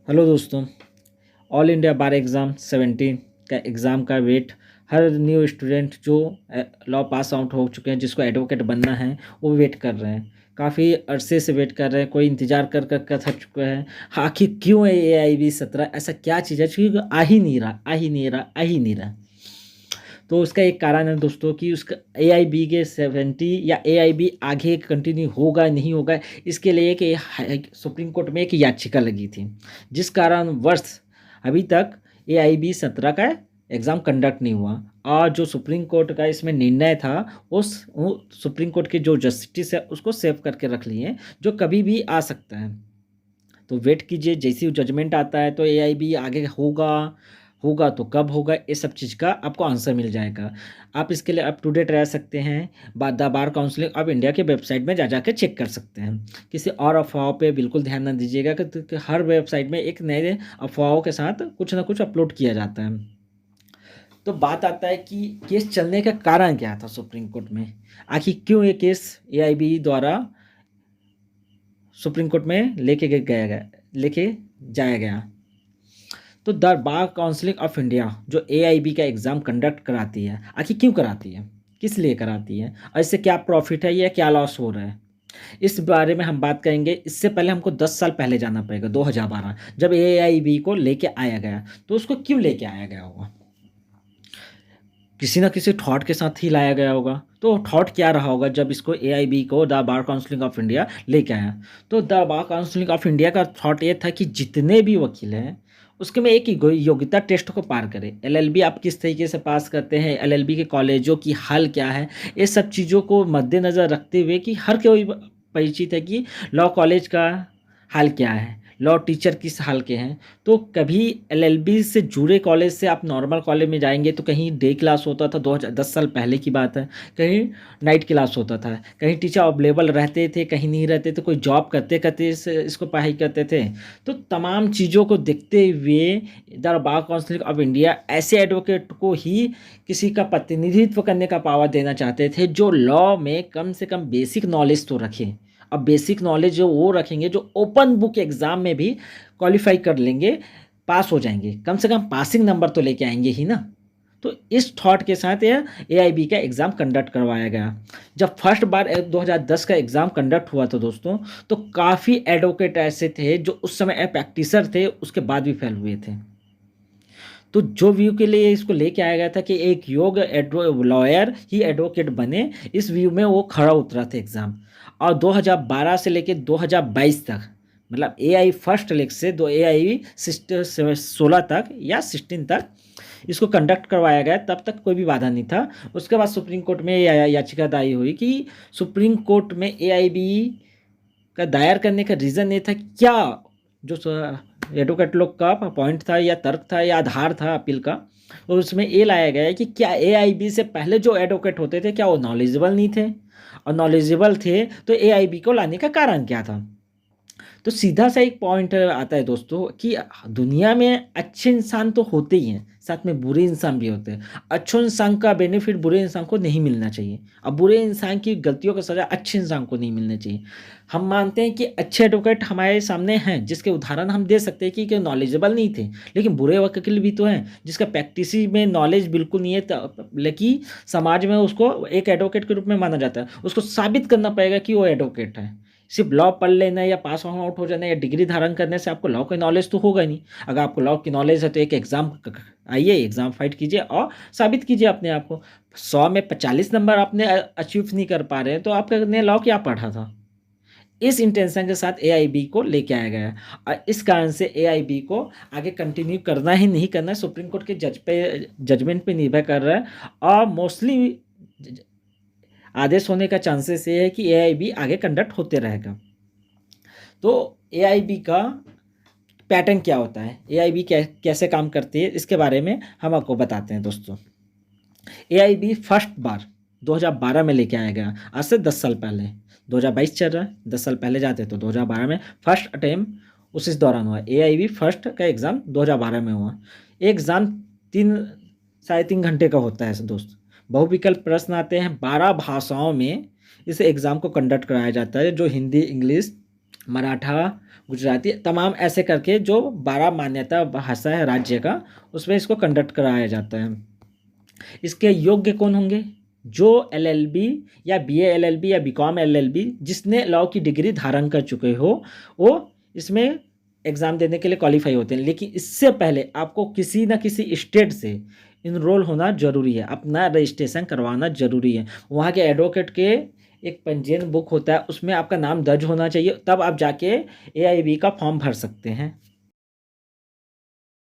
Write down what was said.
Hello दोस्तों। All India बार exam 17 का exam का वेट हर न्यू स्टूडेंट जो लॉ पास आउट हो चुके हैं, जिसको एडवोकेट बनना है, वो वेट कर रहे हैं। काफ़ी अरसे से वेट कर रहे हैं, कोई इंतज़ार कर कर कर थक चुका है। आखिर क्यों है AIB 17, ऐसा क्या चीज़ है क्योंकि आ ही नहीं रहा, आ ही नहीं रहा, आ ही नहीं रहा। तो उसका एक कारण है दोस्तों कि उसका AIB के 70 या AIB आगे कंटिन्यू होगा नहीं होगा, इसके लिए एक सुप्रीम कोर्ट में एक याचिका लगी थी, जिस कारण वर्ष अभी तक AIB 17 का एग्ज़ाम कंडक्ट नहीं हुआ। और जो सुप्रीम कोर्ट का इसमें निर्णय था, वो सुप्रीम कोर्ट के जो जस्टिस है उसको सेव करके रख लिए, जो कभी भी आ सकता है। तो वेट कीजिए, जैसी जजमेंट आता है तो AIB आगे होगा, होगा तो कब होगा, ये सब चीज़ का आपको आंसर मिल जाएगा। आप इसके लिए अप टू डेट रह सकते हैं। The bar counselling of India के वेबसाइट में जा के चेक कर सकते हैं। किसी और अफवाहों पे बिल्कुल ध्यान ना दीजिएगा कि हर वेबसाइट में एक नए अफवाहों के साथ कुछ ना कुछ अपलोड किया जाता है। तो बात आता है कि केस चलने का कारण क्या था सुप्रीम कोर्ट में, आखिर क्यों ये केस AIB द्वारा सुप्रीम कोर्ट में लेके जाया गया। तो the bar counselling of India जो AIB का एग्ज़ाम कंडक्ट कराती है, आखिर क्यों कराती है, किस लिए कराती है, और इससे क्या प्रॉफिट है या क्या लॉस हो रहा है, इस बारे में हम बात करेंगे। इससे पहले हमको 10 साल पहले जाना पड़ेगा, 2012, जब AIB को लेके आया गया। तो उसको क्यों लेके आया गया होगा, किसी ना किसी थॉट के साथ ही लाया गया होगा। तो थॉट क्या रहा होगा जब इसको AIB को the bar counselling of India लेके आया। तो the bar counselling of India का थॉट ये था कि जितने भी वकील हैं उसके में एक ही योग्यता टेस्ट को पार करें। LLB आप किस तरीके से पास करते हैं, LLB के कॉलेजों की हाल क्या है, ये सब चीज़ों को मद्देनज़र रखते हुए कि हर कोई परिचित है कि लॉ कॉलेज का हाल क्या है, लॉ टीचर किस हाल के हैं। तो कभी LLB से जुड़े कॉलेज से आप नॉर्मल कॉलेज में जाएंगे तो कहीं डे क्लास होता था, 2010 साल पहले की बात है, कहीं नाइट क्लास होता था, कहीं टीचर अवेलेबल रहते थे, कहीं नहीं रहते थे, कोई जॉब करते करते इसको पढ़ाई करते थे। तो तमाम चीज़ों को देखते हुए the bar council of India ऐसे एडवोकेट को ही किसी का प्रतिनिधित्व करने का पावर देना चाहते थे जो लॉ में कम से कम बेसिक नॉलेज तो रखें। अब बेसिक नॉलेज जो वो रखेंगे जो ओपन बुक एग्ज़ाम में भी क्वालिफाई कर लेंगे, पास हो जाएंगे, कम से कम पासिंग नंबर तो लेके आएंगे ही ना। तो इस थॉट के साथ यह AIB का एग्ज़ाम कंडक्ट करवाया गया। जब फर्स्ट बार 2010 का एग्ज़ाम कंडक्ट हुआ था दोस्तों, तो काफ़ी एडवोकेट ऐसे थे जो उस समय प्रैक्टिसर थे, उसके बाद भी फेल हुए थे। तो जो व्यू के लिए इसको लेके आया गया था कि एक योग्य लॉयर ही एडवोकेट बने, इस व्यू में वो खड़ा उतरा था एग्ज़ाम। और 2012 से लेके 2022 तक, मतलब AI फर्स्ट लेग से AI 16 तक या 16 तक इसको कंडक्ट करवाया गया, तब तक कोई भी बाधा नहीं था। उसके बाद सुप्रीम कोर्ट में याचिका दायर हुई कि सुप्रीम कोर्ट में AIB का दायर करने का रीज़न ये था क्या, जो एडवोकेट लोग का पॉइंट था या तर्क था या आधार था अपील का, और उसमें ये लाया गया है कि क्या AIB से पहले जो एडवोकेट होते थे क्या वो नॉलेजेबल नहीं थे, और नॉलेजेबल थे तो AIB को लाने का कारण क्या था। तो सीधा सा एक पॉइंट आता है दोस्तों कि दुनिया में अच्छे इंसान तो होते ही हैं, साथ में बुरे इंसान भी होते हैं। अच्छे इंसान का बेनिफिट बुरे इंसान को नहीं मिलना चाहिए, और बुरे इंसान की गलतियों का सज़ा अच्छे इंसान को नहीं मिलना चाहिए। हम मानते हैं कि अच्छे एडवोकेट हमारे सामने हैं, जिसके उदाहरण हम दे सकते हैं कि नॉलेजेबल नहीं थे, लेकिन बुरे वकील भी तो हैं जिसका प्रैक्टिस में नॉलेज बिल्कुल नहीं है, लेकिन समाज में उसको एक एडवोकेट के रूप में माना जाता है। उसको साबित करना पड़ेगा कि वो एडवोकेट है। सिर्फ लॉ पढ़ लेना या पास आउट हो जाना या डिग्री धारण करने से आपको लॉ की नॉलेज तो होगा नहीं। अगर आपको लॉ की नॉलेज है तो एक एग्ज़ाम आइए, एग्ज़ाम फाइट कीजिए और साबित कीजिए अपने आप को। 100 में 45 नंबर आपने अचीव नहीं कर पा रहे हैं तो आपने लॉ क्या पढ़ा था। इस इंटेंशन के साथ AIB को लेके आया गया है, और इस कारण से AIB को आगे कंटिन्यू करना ही नहीं करना है सुप्रीम कोर्ट के जजमेंट पे निर्भर कर रहा है। और मोस्टली आदेश होने का चांसेस ये है कि AIB आगे कंडक्ट होते रहेगा। तो AIB का पैटर्न क्या होता है, AIB कैसे काम करती है, इसके बारे में हम आपको बताते हैं दोस्तों। AIB फर्स्ट बार 2012 में लेके आया गया, आज से 10 साल पहले। 2022 चल रहा है, 10 साल पहले जाते तो 2012 में फर्स्ट अटेम्प्ट उसी दौरान हुआ। AIB फर्स्ट का एग्ज़ाम 2012 में हुआ। एग्ज़ाम 3 साढ़े 3 घंटे का होता है दोस्त। बहुविकल्प प्रश्न आते हैं, 12 भाषाओं में इस एग्ज़ाम को कंडक्ट कराया जाता है, जो हिंदी, इंग्लिश, मराठा, गुजराती, तमाम ऐसे करके जो 12 मान्यता भाषा है राज्य का, उसमें इसको कंडक्ट कराया जाता है। इसके योग्य कौन होंगे? जो एलएलबी या बीए एलएलबी या बीकॉम एलएलबी जिसने लॉ की डिग्री धारण कर चुके हो, वो इसमें एग्ज़ाम देने के लिए क्वालिफाई होते हैं। लेकिन इससे पहले आपको किसी न किसी स्टेट से इनरोल होना ज़रूरी है, अपना रजिस्ट्रेशन करवाना ज़रूरी है। वहाँ के एडवोकेट के एक पंजीयन बुक होता है, उसमें आपका नाम दर्ज होना चाहिए, तब आप जाके एआईबी का फॉर्म भर सकते हैं।